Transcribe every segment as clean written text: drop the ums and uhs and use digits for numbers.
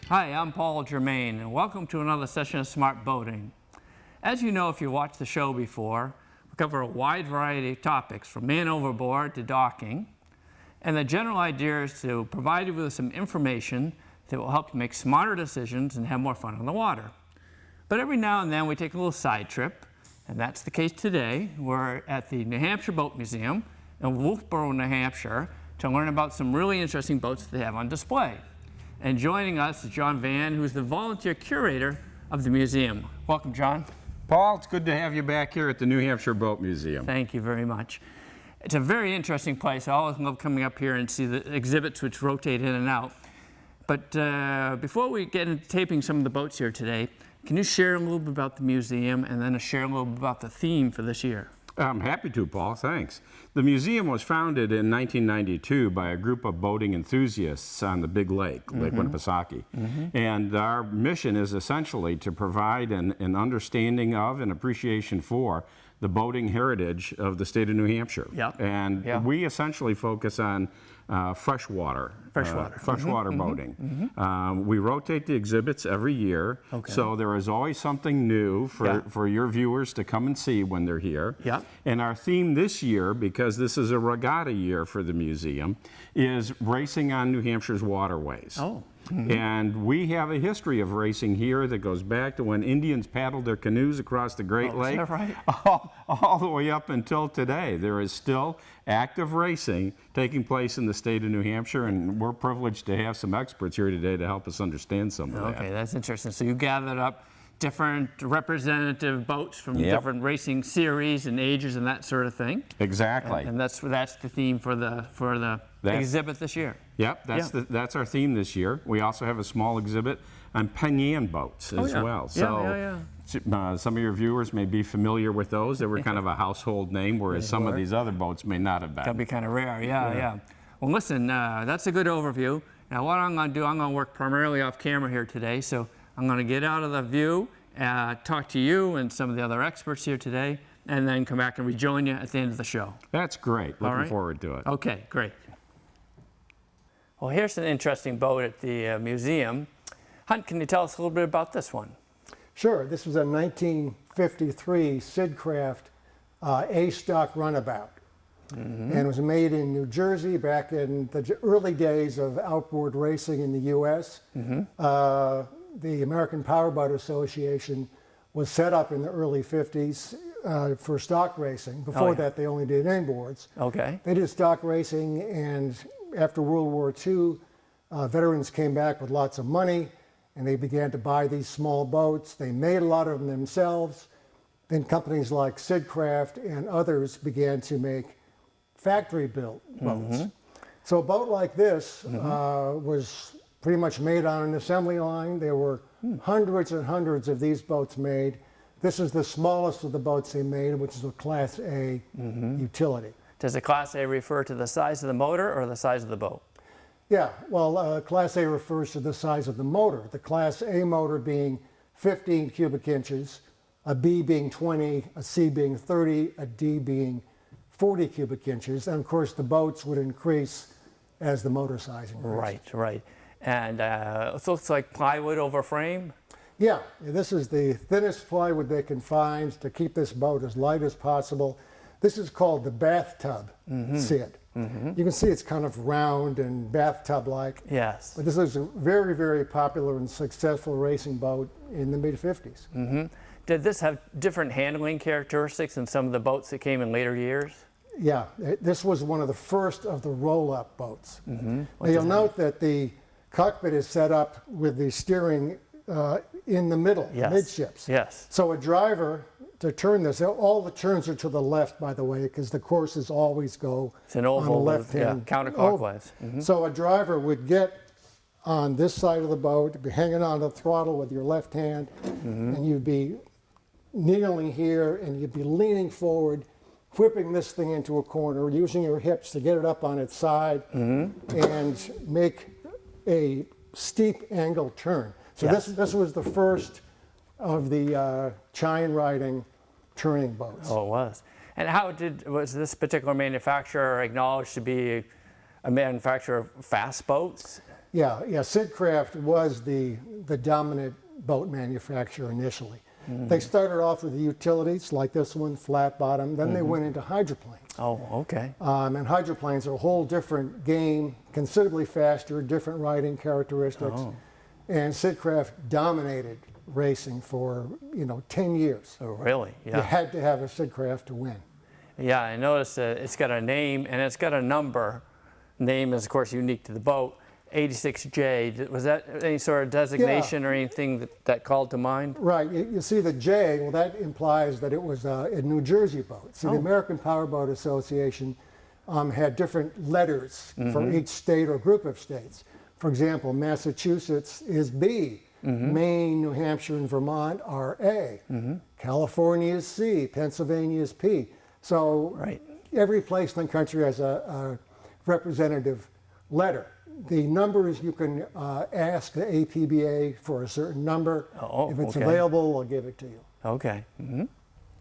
Hi, I'm Paul Germain, and welcome to another session of Smart Boating. As you know, if you watched the show before, we cover a wide variety of topics, from man overboard to docking, and the general idea is to provide you with some information that will help you make smarter decisions and have more fun on the water. But every now and then we take a little side trip, and that's the case today. We're at the New Hampshire Boat Museum in Wolfboro, New Hampshire, to learn about some really interesting boats that they have on display. And joining us is John Van, who's the volunteer curator of the museum. Welcome, John. Paul, it's good to have you back here at the New Hampshire Boat Museum. Thank you very much. It's a very interesting place. I always love coming up here and see the exhibits which rotate in and out. But before we get into taping some of the boats here today, can you share a little bit about the museum and then share a little bit about the theme for this year? I'm happy to, Paul. Thanks. The museum was founded in 1992 by a group of boating enthusiasts on the Big Lake, Lake Winnipesaukee. And our mission is essentially to provide an understanding of and appreciation for the boating heritage of the state of New Hampshire. And we essentially focus on freshwater boating. We rotate the exhibits every year, so there is always something new for your viewers to come and see when they're here. And our theme this year, because this is a regatta year for the museum, is racing on New Hampshire's waterways. And we have a history of racing here that goes back to when Indians paddled their canoes across the Great Lake, is that right? all the way up until today. There is still active racing taking place in the state of New Hampshire, and we're privileged to have some experts here today to help us understand some of that. Okay, that's interesting. So you gathered up different representative boats from different racing series and ages and that sort of thing. Exactly. And that's the theme for the exhibit this year. Yep, that's our theme this year. We also have a small exhibit on Penyan boats as well. So some of your viewers may be familiar with those. They were kind of a household name, whereas some of these other boats may not have been. That'd be kind of rare, Well, listen, that's a good overview. Now, what I'm going to do, I'm going to work primarily off camera here today. So I'm going to get out of the view, talk to you and some of the other experts here today, and then come back and rejoin you at the end of the show. That's great. Looking forward to it. Okay, great. Well, here's an interesting boat at the museum. Hunt, can you tell us a little bit about this one? Sure. This was a 1953 Sydcraft A Stock Runabout. And it was made in New Jersey back in the early days of outboard racing in the U.S. The American Powerboat Association was set up in the early 50s for stock racing. Before that, they only did inboards. They did stock racing, and after World War II, veterans came back with lots of money, and they began to buy these small boats. They made a lot of them themselves. Then companies like Sidcraft and others began to make factory-built boats. So a boat like this was pretty much made on an assembly line. There were hundreds and hundreds of these boats made. This is the smallest of the boats they made, which is a Class A utility. Does the Class A refer to the size of the motor or the size of the boat? Yeah, well, Class A refers to the size of the motor. The Class A motor being 15 cubic inches, a B being 20, a C being 30, a D being 40 cubic inches. And of course, the boats would increase as the motor size increased. Right. And it looks like plywood over frame? Yeah, this is the thinnest plywood they can find to keep this boat as light as possible. This is called the bathtub Sid. You can see it's kind of round and bathtub-like. Yes. But this is a very, very popular and successful racing boat in the mid-50s. Did this have different handling characteristics than some of the boats that came in later years? Yeah, this was one of the first of the roll-up boats. Now you'll note that the cockpit is set up with the steering in the middle, midships. So a driver, to turn this, all the turns are to the left, by the way, because the courses always go on the left hand. Counterclockwise. So a driver would get on this side of the boat, be hanging on the throttle with your left hand, and you'd be kneeling here, and you'd be leaning forward, whipping this thing into a corner, using your hips to get it up on its side, and make a steep angle turn. So this was the first of the chine riding turning boats. Oh, it was. And was this particular manufacturer acknowledged to be a manufacturer of fast boats? Yeah, Sidcraft was the dominant boat manufacturer initially. They started off with the utilities like this one, flat bottom. Then they went into hydroplanes. Oh, okay. And hydroplanes are a whole different game, considerably faster, different riding characteristics. Oh. And Sidcraft dominated racing for 10 years. Oh, really? You Yeah. had to have a Sidcraft to win. Yeah, I noticed it's got a name and it's got a number. Name is, of course, unique to the boat. 86J. Was that any sort of designation or anything that called to mind? Right. You see the J, well, that implies that it was a New Jersey boat. See, the American Powerboat Association had different letters for each state or group of states. For example, Massachusetts is B. Maine, New Hampshire, and Vermont are A. California is C. Pennsylvania is P. So every place in the country has a representative letter. The numbers, you can ask the APBA for a certain number. If it's available, they'll give it to you. Okay.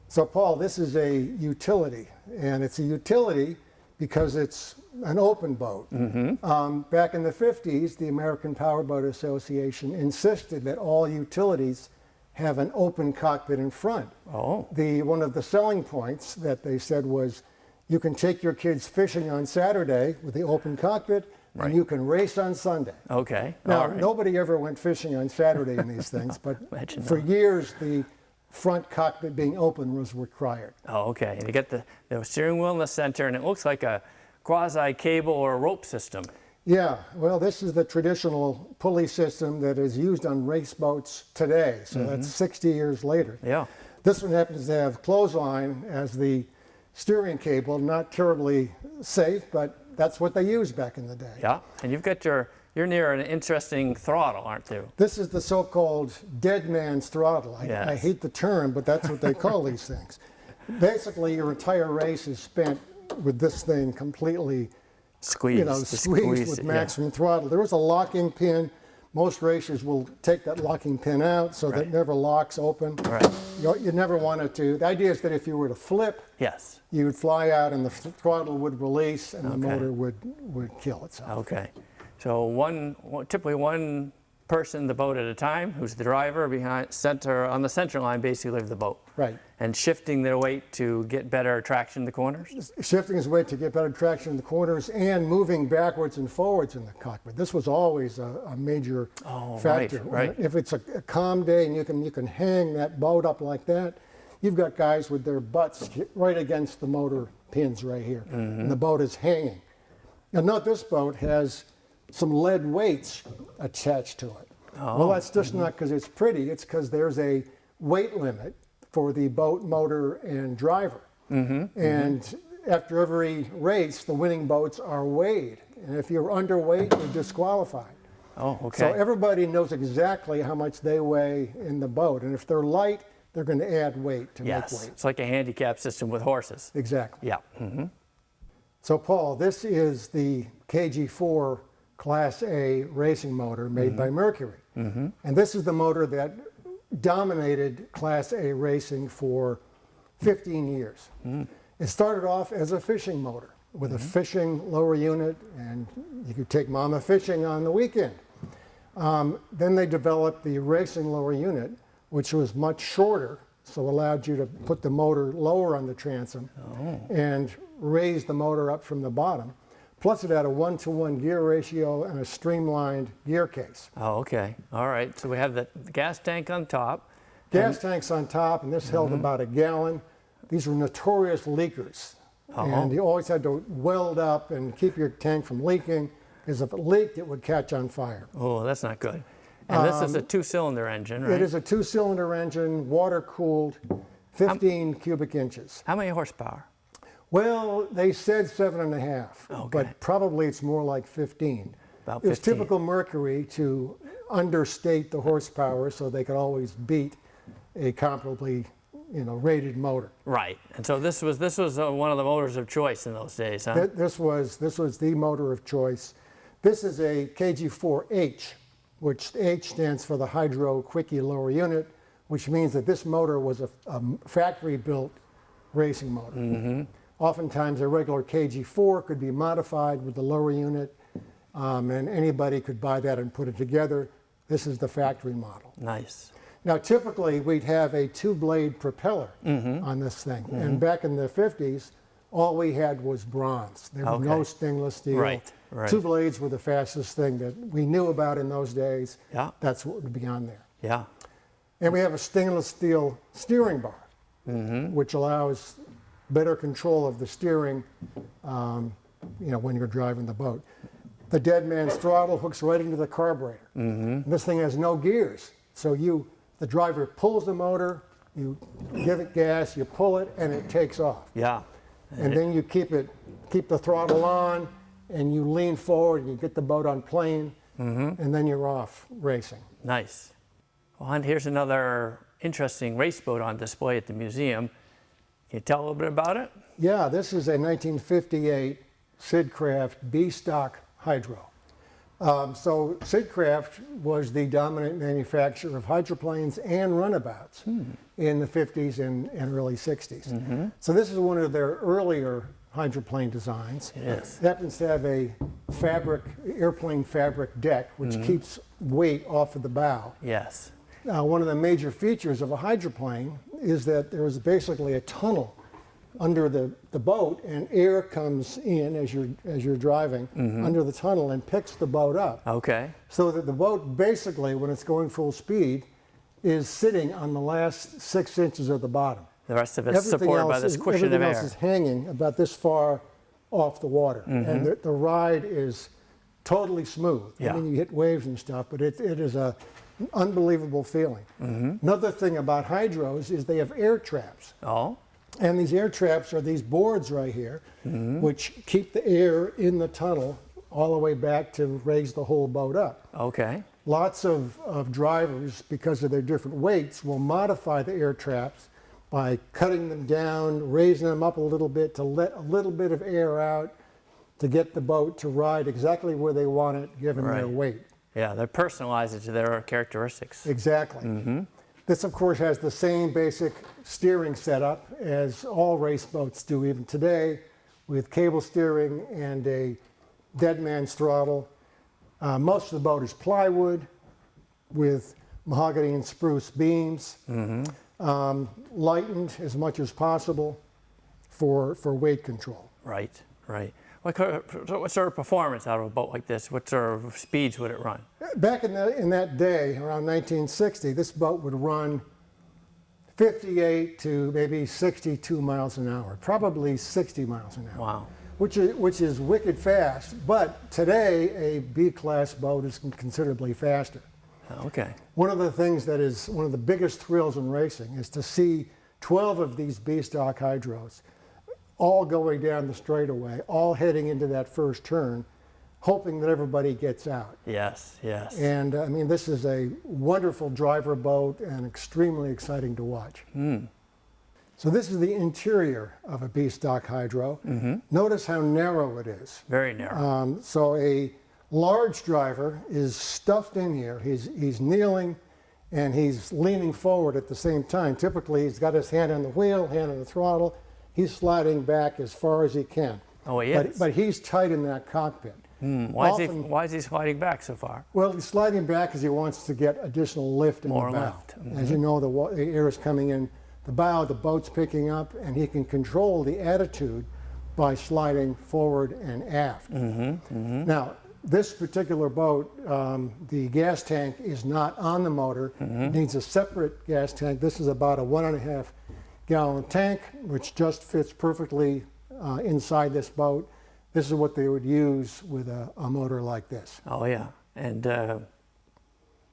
So Paul, this is a utility, and it's a utility because it's an open boat. Back in the 50s, the American Powerboat Association insisted that all utilities have an open cockpit in front. One of the selling points that they said was, you can take your kids fishing on Saturday with the open cockpit, and you can race on Sunday. Okay. Now, nobody ever went fishing on Saturday in these things, but for years, the front cockpit being open was required. Oh, okay. And you get the steering wheel in the center, and it looks like a quasi-cable or a rope system. Yeah, well, this is the traditional pulley system that is used on race boats today. So that's 60 years later. Yeah. This one happens to have clothesline as the steering cable. Not terribly safe, but that's what they used back in the day. Yeah. And you've got you're near an interesting throttle, aren't you? This is the so-called dead man's throttle. I hate the term, but that's what they call these things. Basically, your entire race is spent with this thing completely squeezed with maximum throttle. There is a locking pin. Most racers will take that locking pin out so that it never locks open. Right. You never want it to. The idea is that if you were to flip, you would fly out and the throttle would release and the motor would kill itself. Okay. So typically one person in the boat at a time, who's the driver on the center line, basically of the boat. Right. And shifting their weight to get better traction in the corners? Shifting his weight to get better traction in the corners and moving backwards and forwards in the cockpit. This was always a major factor. Right. If it's a calm day and you can hang that boat up like that, you've got guys with their butts right against the motor pins right here. And the boat is hanging. Now note this boat has some lead weights attached to it. Well, that's just not because it's pretty, it's because there's a weight limit for the boat, motor, and driver. And after every race, the winning boats are weighed. And if you're underweight, you're disqualified. Oh, okay. So everybody knows exactly how much they weigh in the boat. And if they're light, they're going to add weight to make weight. It's like a handicap system with horses. Exactly. Yeah. So Paul, this is the KG4 Class A racing motor made by Mercury. And this is the motor that dominated Class A racing for 15 years. It started off as a fishing motor with a fishing lower unit, and you could take mama fishing on the weekend. Then they developed the racing lower unit, which was much shorter, so allowed you to put the motor lower on the transom and raise the motor up from the bottom. Plus it had a 1-to-1 gear ratio and a streamlined gear case. Oh, okay. All right. So we have the gas tank on top. Gas tanks on top, and this held about a gallon. These were notorious leakers. And you always had to weld up and keep your tank from leaking, because if it leaked, it would catch on fire. Oh, that's not good. And this is a two-cylinder engine, right? It is a two-cylinder engine, water-cooled, 15 cubic inches. How many horsepower? Well, they said 7.5, but probably it's more like 15. About 15. It was typical Mercury to understate the horsepower so they could always beat a comparably, rated motor. Right. And so this was one of the motors of choice in those days, huh? This was the motor of choice. This is a KG4H, which H stands for the Hydro Quickie Lower Unit, which means that this motor was a factory-built racing motor. Oftentimes a regular KG4 could be modified with the lower unit, and anybody could buy that and put it together. This is the factory model. Nice. Now, typically, we'd have a two-blade propeller on this thing. And back in the 50s, all we had was bronze. There was no stainless steel. Right. Two blades were the fastest thing that we knew about in those days. Yeah. That's what would be on there. Yeah. And we have a stainless steel steering bar, which allows better control of the steering, when you're driving the boat. The dead man's throttle hooks right into the carburetor. This thing has no gears. So the driver pulls the motor, you give it gas, you pull it, and it takes off. Yeah. And then you keep the throttle on, and you lean forward, and you get the boat on plane, and then you're off racing. Nice. Well, and here's another interesting race boat on display at the museum. Can you tell a little bit about it? Yeah, this is a 1958 Sydcraft B Stock hydro. So Sidcraft was the dominant manufacturer of hydroplanes and runabouts in the 50s and early 60s. So this is one of their earlier hydroplane designs. It is. It happens to have a airplane fabric deck, which keeps weight off of the bow. Yes. One of the major features of a hydroplane is that there is basically a tunnel under the boat, and air comes in as you're driving under the tunnel and picks the boat up. Okay. So that the boat basically, when it's going full speed, is sitting on the last 6 inches of the bottom. The rest of it's supported by this cushion of air. Everything else is hanging about this far off the water, and the ride is totally smooth. Yeah. I mean, you hit waves and stuff, but it is an unbelievable feeling. Another thing about hydros is they have air traps. Oh. And these air traps are these boards right here, which keep the air in the tunnel all the way back to raise the whole boat up. Okay. Lots of drivers, because of their different weights, will modify the air traps by cutting them down, raising them up a little bit to let a little bit of air out to get the boat to ride exactly where they want it, given their weight. Yeah, they personalize it to their characteristics. Exactly. This, of course, has the same basic steering setup as all race boats do even today, with cable steering and a dead man's throttle. Most of the boat is plywood with mahogany and spruce beams, lightened as much as possible for weight control. Right, right. What sort of performance out of a boat like this? What sort of speeds would it run? Back in that day, around 1960, this boat would run 58 to maybe 62 miles an hour, probably 60 miles an hour. Wow. Which is wicked fast, but today a B-class boat is considerably faster. Okay. One of the things that is one of the biggest thrills in racing is to see 12 of these B-Stock hydros all going down the straightaway, all heading into that first turn, hoping that everybody gets out. Yes, yes. And I mean, this is a wonderful driver boat and extremely exciting to watch. So this is the interior of a B-Stock hydro. Notice how narrow it is. Very narrow. So a large driver is stuffed in here. He's kneeling and he's leaning forward at the same time. Typically, he's got his hand on the wheel, hand on the throttle. He's sliding back as far as he can. Oh, he is? But he's tight in that cockpit. Why is he sliding back so far? Well, he's sliding back because he wants to get additional lift in the bow. lift. As you know, the air is coming in the bow, the boat's picking up, and he can control the attitude by sliding forward and aft. Now, this particular boat, the gas tank is not on the motor. It needs a separate gas tank. This is about a 1.5 gallon tank, which just fits perfectly inside this boat. This is what they would use with a motor like this. Oh, yeah. And,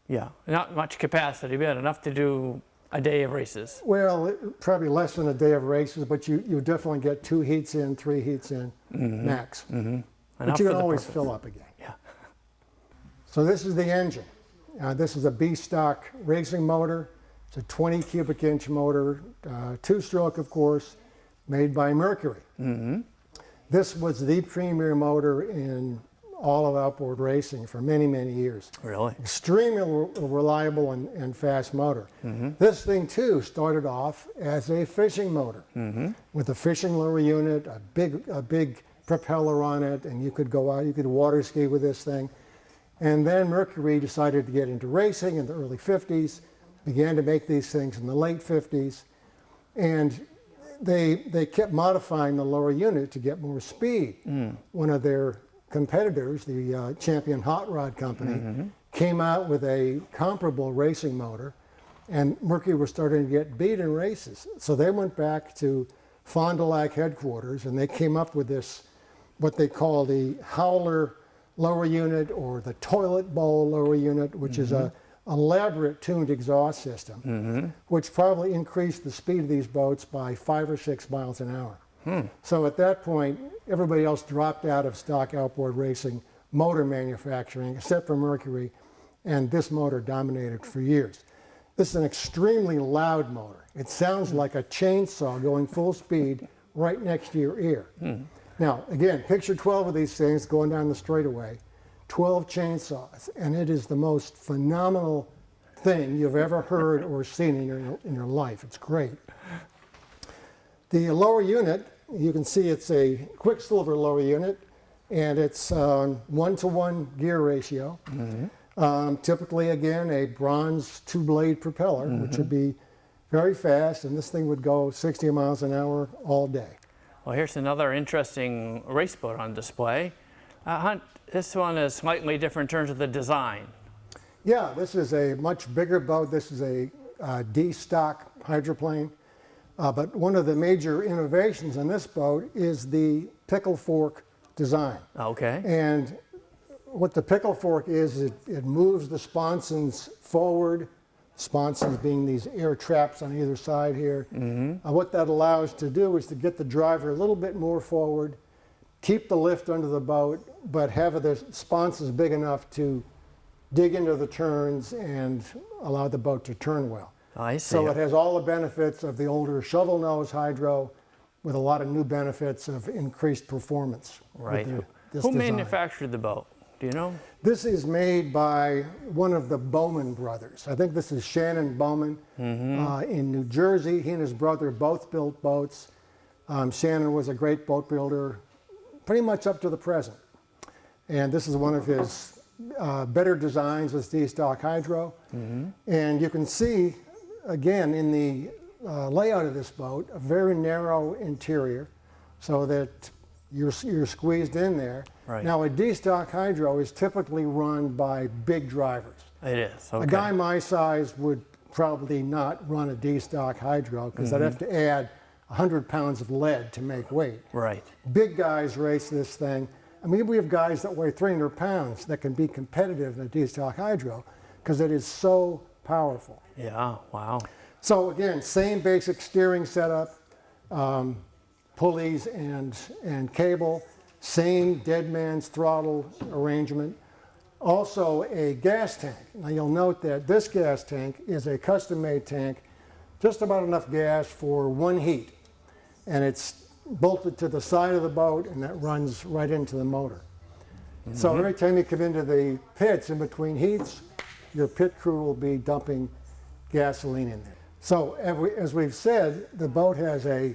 yeah, not much capacity, but enough to do a day of races. Well, probably less than a day of races, but you definitely get 2 heats in, 3 heats in, max. But you can always fill up again. Yeah. So this is the engine. This is a B Stock racing motor. It's a 20 cubic inch motor, 2-stroke, of course, made by Mercury. This was the premier motor in all of outboard racing for many, many years. Really? Extremely reliable and fast motor. This thing, too, started off as a fishing motor with a fishing lure unit, a big propeller on it, and you could go out, you could water ski with this thing. And then Mercury decided to get into racing in the early 50s, began to make these things in the late 50s, and they kept modifying the lower unit to get more speed. One of their competitors, the Champion Hot Rod Company, came out with a comparable racing motor, and Mercury was starting to get beat in races. So they went back to Fond du Lac headquarters, and they came up with this, what they call the Howler lower unit, or the toilet bowl lower unit, which is a elaborate tuned exhaust system, which probably increased the speed of these boats by 5 or 6 miles an hour. So at that point, everybody else dropped out of stock outboard racing motor manufacturing, except for Mercury, and this motor dominated for years. This is an extremely loud motor. It sounds like a chainsaw going full speed right next to your ear. Now, again, picture 12 of these things going down the straightaway, 12 chainsaws, and it is the most phenomenal thing you've ever heard or seen in your life. It's great. The lower unit, you can see it's a Quicksilver lower unit, and it's 1-to-1 gear ratio. Typically, again, a bronze 2-blade propeller, which would be very fast, and this thing would go 60 miles an hour all day. Well, here's another interesting race boat on display. Hunt, this one is slightly different in terms of the design. Yeah, this is a much bigger boat. This is a D Stock hydroplane. But one of the major innovations on this boat is the pickle fork design. Okay. And what the pickle fork is, it moves the sponsons forward, sponsons being these air traps on either side here. What that allows to do is to get the driver a little bit more forward, keep the lift under the boat, but have the sponsons big enough to dig into the turns and allow the boat to turn well. I see. So it has all the benefits of the older shovel nose hydro with a lot of new benefits of increased performance. Right. Who design. Manufactured the boat? Do you know? This is made by one of the Bowman brothers. I think this is Shannon Bowman in New Jersey. He and his brother both built boats. Shannon was a great boat builder pretty much up to the present. And this is one of his better designs with D-Stock Hydro. And you can see, again, in the layout of this boat, a very narrow interior so that you're squeezed in there. Right. Now, a D-Stock Hydro is typically run by big drivers. It is. Okay. A guy my size would probably not run a D-Stock Hydro because I'd have to add 100 pounds of lead to make weight. Right. Big guys race this thing. I mean, we have guys that weigh 300 pounds that can be competitive in a D-Stock Hydro because it is so powerful. Yeah, wow. So again, same basic steering setup, pulleys and cable, same dead man's throttle arrangement. Also a gas tank. Now you'll note that this gas tank is a custom-made tank, just about enough gas for one heat. And it's bolted to the side of the boat, and that runs right into the motor. So every time you come into the pits in between heats, your pit crew will be dumping gasoline in there. So as we've said, the boat has a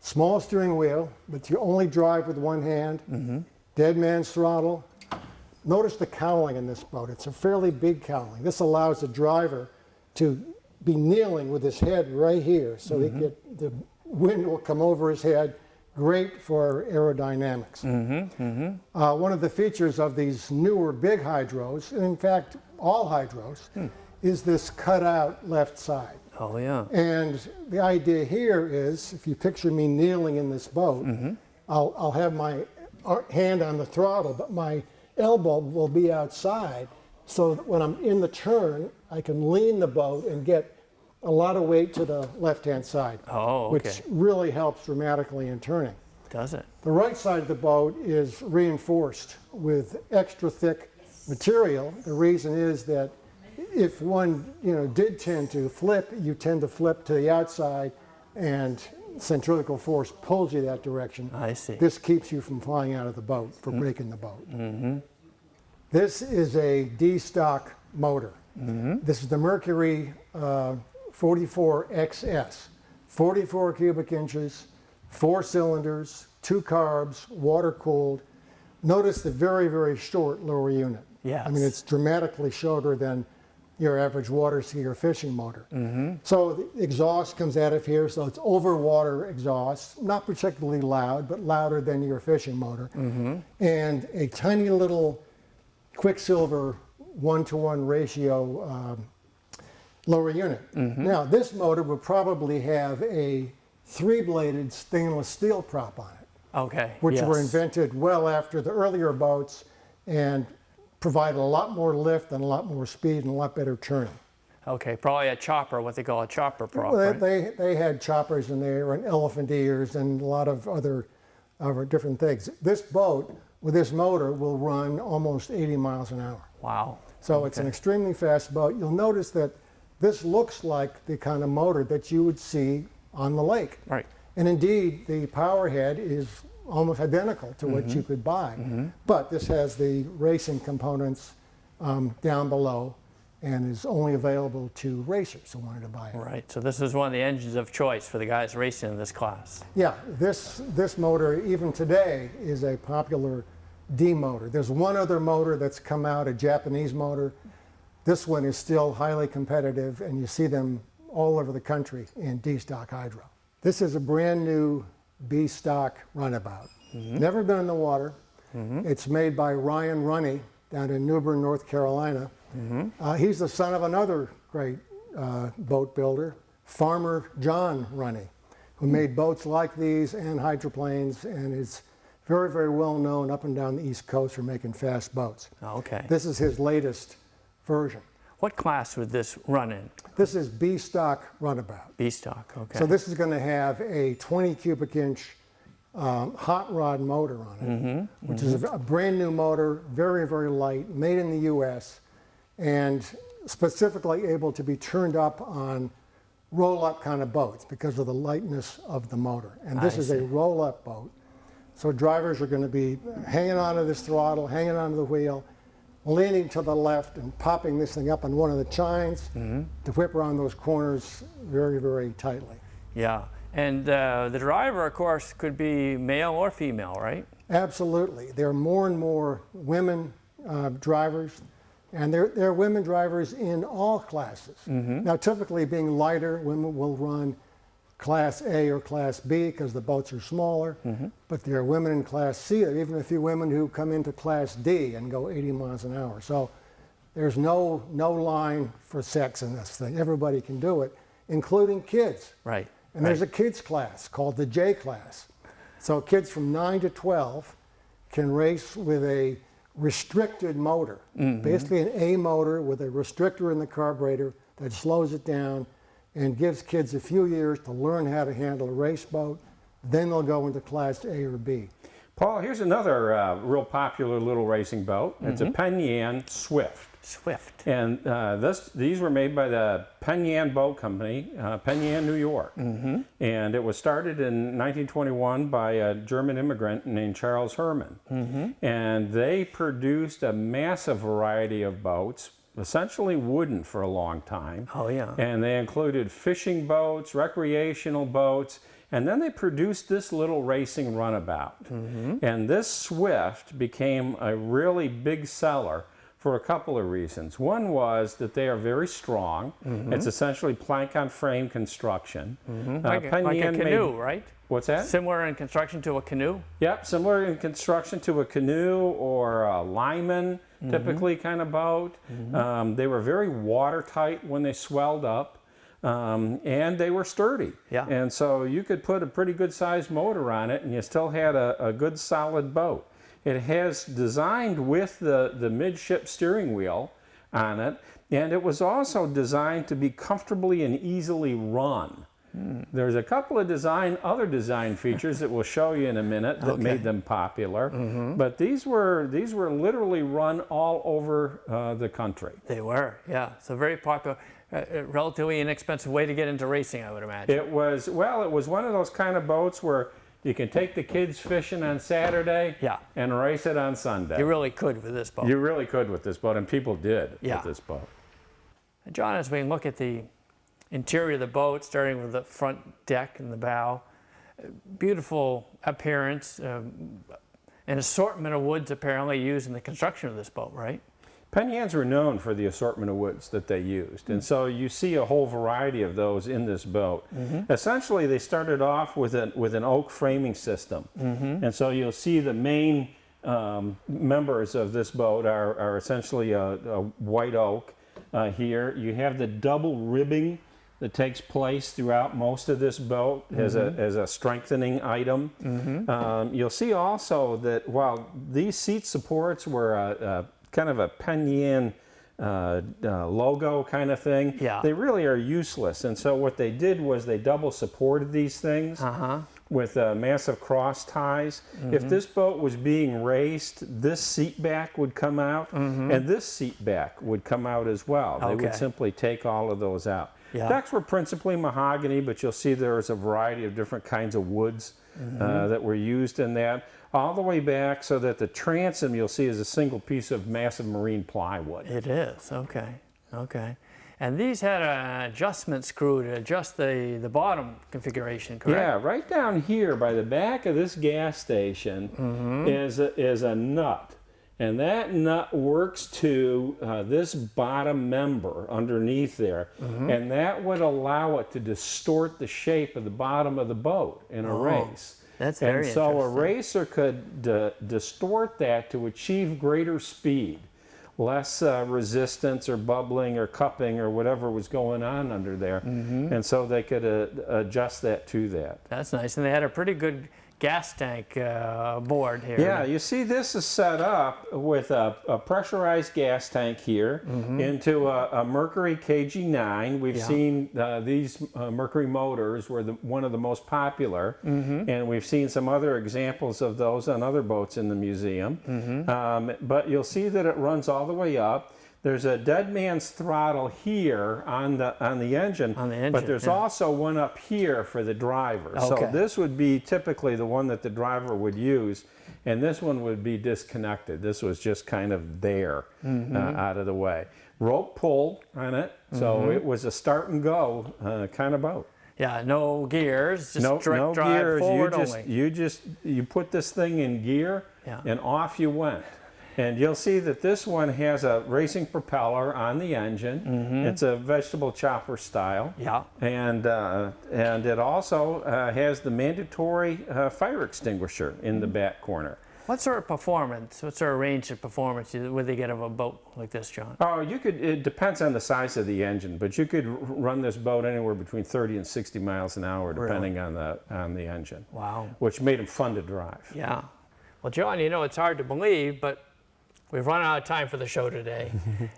small steering wheel, but you only drive with one hand, dead man's throttle. Notice the cowling in this boat. It's a fairly big cowling. This allows the driver to be kneeling with his head right here, so the wind will come over his head. Great for aerodynamics. One of the features of these newer big hydros, and in fact all hydros, is this cutout left side. Oh yeah. And the idea here is, if you picture me kneeling in this boat, I'll have my hand on the throttle, but my elbow will be outside, so that when I'm in the turn, I can lean the boat and get a lot of weight to the left-hand side, which really helps dramatically in turning. Does it? The right side of the boat is reinforced with extra thick material. The reason is that if one did tend to flip, you tend to flip to the outside, and centrifugal force pulls you that direction. I see. This keeps you from flying out of the boat, for breaking the boat. This is a D-Stock motor. This is the Mercury 44XS, 44 cubic inches, 4 cylinders, 2 carbs, water cooled. Notice the very, very short lower unit. Yes. I mean, it's dramatically shorter than your average water ski or fishing motor. So the exhaust comes out of here, so it's over water exhaust, not particularly loud, but louder than your fishing motor. And a tiny little Quicksilver 1-to-1 ratio lower unit. Now, this motor would probably have a 3-bladed stainless steel prop on it. Okay. Which were yes. invented well after the earlier boats and provided a lot more lift and a lot more speed and a lot better turning. Okay, probably a chopper, what they call a chopper prop, Well, right? they had choppers in there and elephant ears and a lot of other different things. This boat with this motor will run almost 80 miles an hour. Wow. So it's an extremely fast boat. You'll notice that this looks like the kind of motor that you would see on the lake. Right. And indeed, the power head is almost identical to what you could buy. But this has the racing components down below and is only available to racers who wanted to buy it. Right, so this is one of the engines of choice for the guys racing in this class. Yeah, this motor, even today, is a popular D motor. There's one other motor that's come out, a Japanese motor. This one is still highly competitive, and you see them all over the country in D stock hydro. This is a brand new B stock Runabout. Never been in the water. It's made by Ryan Runny down in New Bern, North Carolina. He's the son of another great boat builder, Farmer John Runny, who made boats like these and hydroplanes, and is very, very well known up and down the East Coast for making fast boats. Okay. This is his latest version. What class would this run in? This is B stock Runabout. B stock, okay. So this is going to have a 20 cubic inch hot rod motor on it, which is a brand new motor, very, very light, made in the US, and specifically able to be turned up on roll-up kind of boats because of the lightness of the motor. And this is a roll-up boat. So drivers are going to be hanging onto this throttle, hanging onto the wheel, leaning to the left and popping this thing up on one of the chines to whip around those corners very, very tightly. Yeah, and the driver, of course, could be male or female, right? Absolutely. There are more and more women drivers, and there are women drivers in all classes. Now, typically being lighter, women will run Class A or Class B because the boats are smaller, but there are women in Class C, there are even a few women who come into Class D and go 80 miles an hour. So there's no line for sex in this thing. Everybody can do it, including kids. Right. And there's a kids class called the J class. So kids from 9 to 12 can race with a restricted motor, basically an A motor with a restrictor in the carburetor that slows it down and gives kids a few years to learn how to handle a race boat. Then they'll go into Class A or B. Paul, here's another real popular little racing boat. It's a Penyan Swift. Swift. And these were made by the Penyan Boat Company, Penyan, New York. And it was started in 1921 by a German immigrant named Charles Herman. And they produced a massive variety of boats, essentially wooden for a long time. Oh, yeah. And they included fishing boats, recreational boats, and then they produced this little racing runabout. And this Swift became a really big seller for a couple of reasons. One was that they are very strong. It's essentially plank-on-frame construction. Like a canoe, right? What's that? Similar in construction to a canoe? Yep, similar in construction to a canoe or a Lyman, typically kind of boat. They were very watertight when they swelled up, and they were sturdy. Yeah. And so you could put a pretty good sized motor on it and you still had a good solid boat. It has designed with the midship steering wheel on it, and it was also designed to be comfortably and easily run. There's a couple of other design features that we'll show you in a minute that made them popular, but these were literally run all over the country. They were, yeah. So very popular, relatively inexpensive way to get into racing, I would imagine. It was one of those kind of boats where you can take the kids fishing on Saturday and race it on Sunday. You really could with this boat. You really could with this boat, and people did with this boat. John, as we look at the interior of the boat, starting with the front deck and the bow, beautiful appearance, an assortment of woods apparently used in the construction of this boat, right? Penn Yans were known for the assortment of woods that they used, and so you see a whole variety of those in this boat. Essentially, they started off with an oak framing system, and so you'll see the main members of this boat are essentially a white oak. Here you have the double ribbing that takes place throughout most of this boat as a strengthening item. You'll see also that while these seat supports were kind of a Penn Yan logo kind of thing, they really are useless. And so what they did was they double supported these things with massive cross ties. If this boat was being raced, this seat back would come out, and this seat back would come out as well. They would simply take all of those out. Decks were principally mahogany, but you'll see there was a variety of different kinds of woods that were used in that, all the way back so that the transom you'll see is a single piece of massive marine plywood. It is, okay, okay. And these had an adjustment screw to adjust the bottom configuration, correct? Yeah, right down here by the back of this gas station is a nut. And that nut works to this bottom member underneath there. And that would allow it to distort the shape of the bottom of the boat in a race. That's very interesting. And so a racer could distort that to achieve greater speed, less resistance or bubbling or cupping or whatever was going on under there. And so they could adjust that to that. That's nice. And they had a pretty good gas tank board here. Yeah, you see this is set up with a pressurized gas tank here into a Mercury KG9. We've seen these Mercury motors were one of the most popular, and we've seen some other examples of those on other boats in the museum. But you'll see that it runs all the way up. There's a dead man's throttle here on the engine, but there's also one up here for the driver. So this would be typically the one that the driver would use, and this one would be disconnected. This was just kind of there, out of the way. Rope pull on it, so it was a start and go kind of boat. Yeah, no gears, just direct no drive gears. forward You put this thing in gear, and off you went. And you'll see that this one has a racing propeller on the engine. It's a vegetable chopper style. And it also has the mandatory fire extinguisher in the back corner. What sort of performance, what sort of range of performance would they get of a boat like this, John? Oh, it depends on the size of the engine, but you could run this boat anywhere between 30 and 60 miles an hour, depending on the engine. Wow. Which made them fun to drive. Yeah. Well, John, you know, it's hard to believe, but we've run out of time for the show today,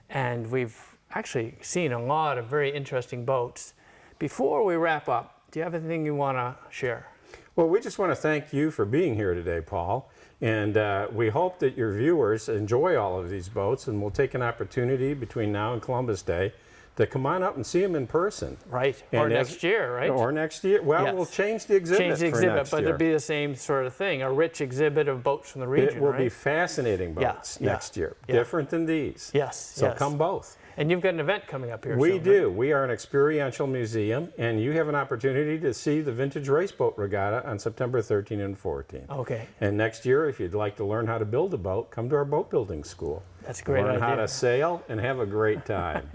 and we've actually seen a lot of very interesting boats. Before we wrap up, do you have anything you want to share? Well, we just want to thank you for being here today, Paul, and we hope that your viewers enjoy all of these boats, and we'll take an opportunity between now and Columbus Day to come on up and see them in person. Right, or next year, right? Or next year. Well, we'll change the exhibit. Change the exhibit, but it'll be the same sort of thing, a rich exhibit of boats from the region, It will be fascinating boats next year, different than these. So come both. And you've got an event coming up here We soon, do. right? We are an experiential museum, and you have an opportunity to see the Vintage Race Boat Regatta on September 13 and 14. Okay. And next year, if you'd like to learn how to build a boat, come to our boat building school. That's a great idea. Learn how to sail and have a great time.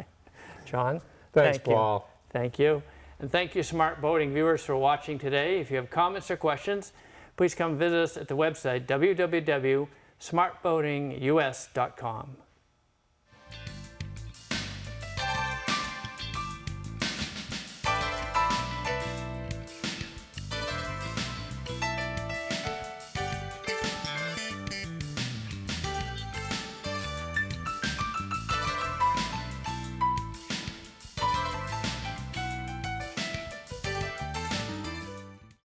John? Thanks, Paul. Thank you. And thank you, Smart Boating viewers, for watching today. If you have comments or questions, please come visit us at the website, www.smartboatingus.com.